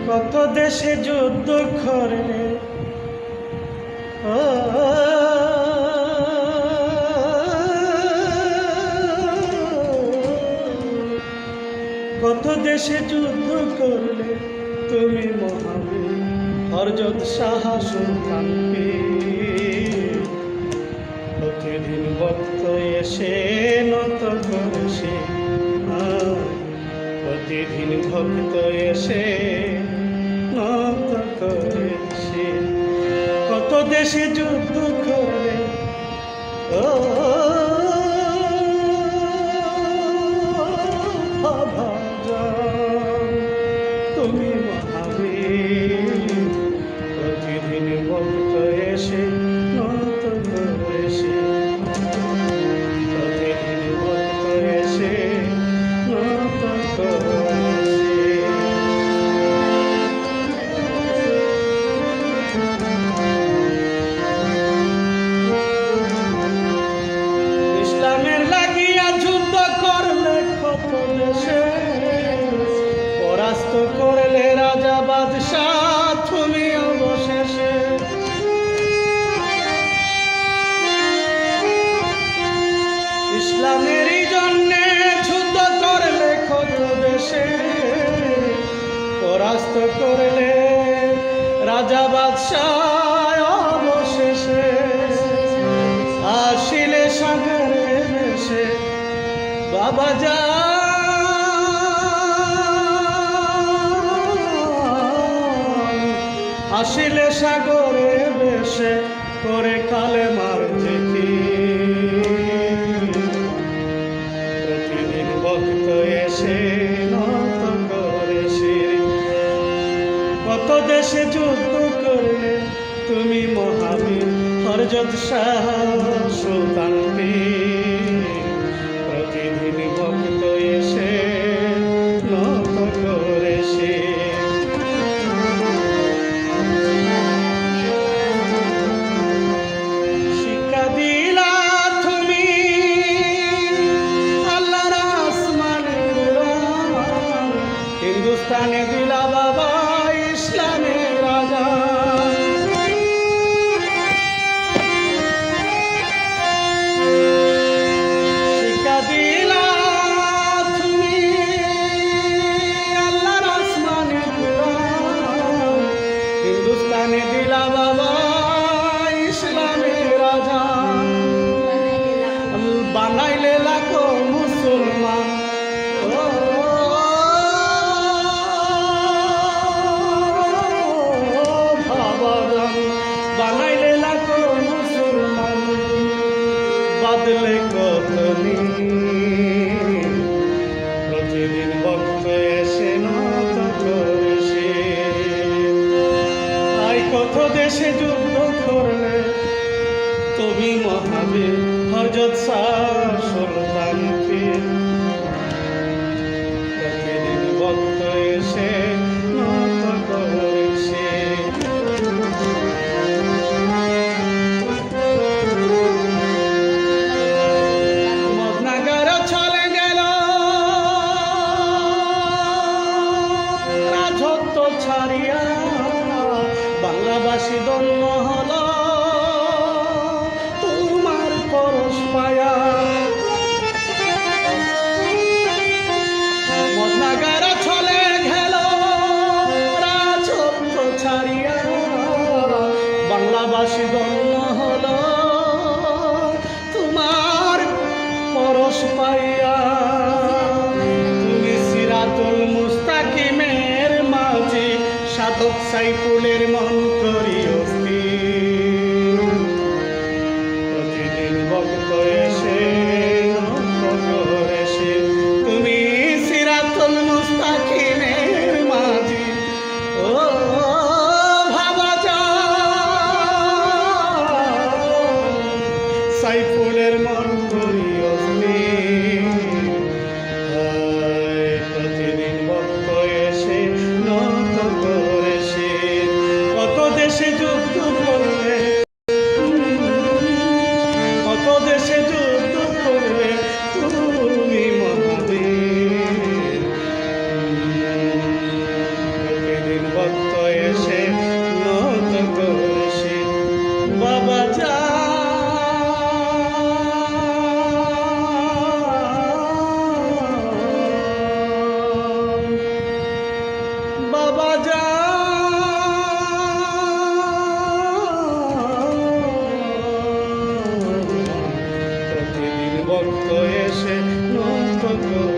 কত দেশে যুদ্ধ করলে কত দেশে যুদ্ধ করলে তুমি মহাবীর হযরত শাহ সুলতান পীর। প্রতিদিন ভক্ত এসে নত করেছে, প্রতিদিন ভক্ত এসে নত করেছে। কত দেশে যুদ্ধ করলে তুমি মহাবীর। প্রতিদিন ভক্ত এসে নত করেছে, প্রতিদিন ভক্ত এসে নত করেছে। ইসলামের লাগিয়া যুদ্ধ করলে কত দেশে, পরাস্ত করলে রাজা বাদশাহ তুমি অবশেষে। ইসলামেরই জন্যে যুদ্ধ করলে কত দেশে, পরাস্ত করলে রাজা বাদশাহ অবশেষে। আসিলে সাগরে ভেসে বাবা যা, আসিলে সাগরে ভেসে করে কালেমার জিকির। প্রতিদিন ভক্ত এসে নত করেছে। কত দেশে যুদ্ধ করলে তুমি মহাবীর হযরত শাহ সুলতান পীর। প্রতিদিন ভক্ত এসে নত করেছে। শিক্ষা দিলা তুমি আল্লাহর আসমানে, হিন্দুস্তানে দিলা বাবা ইসলামের রাজা। শিক্ষা দিলা তুমি আল্লাহর আসমানে, হিন্দুস্তানে দিলা বাবা ইসলামের রাজা। বানাইলে লাখো মুসলমান, বানাইলে লাখো মুসলমান, বাদলে কত প্রতিদিন ভক্ত এসে নত করেছে। আই কত দেশে যুদ্ধ করলে তুমি মহাবীর হযরত শাহ সুলতান পীর। প্রতিদিন ভক্ত এসে নত করেছে। মদনাগার চলে গেল রাজত্ব ছাড়িয়া, বাংলাবাসী ধন্য হল তোমার পরশ পায়া। মদনাগার চলে গেল রাজত্ব ছাড়িয়া, বাংলাবাসী ধন্য হল তোমার পরশ পাইয়া। তুমি সিরাতুল মুস্তাকিমের মাঝি, সাধক সাইফুলের মন করি অস্থির। প্রতিদিন ভক্ত এসে নত করেছে। তুমি সিরাতুল মুস্তাকিমের মাঝি, ও ভাবা যা সাইফুলের মন করি অস্থির। প্রতিদিন ভক্ত এসে নত করেছে। বাবা যা প্রতিদিন ভক্ত এসে নত করে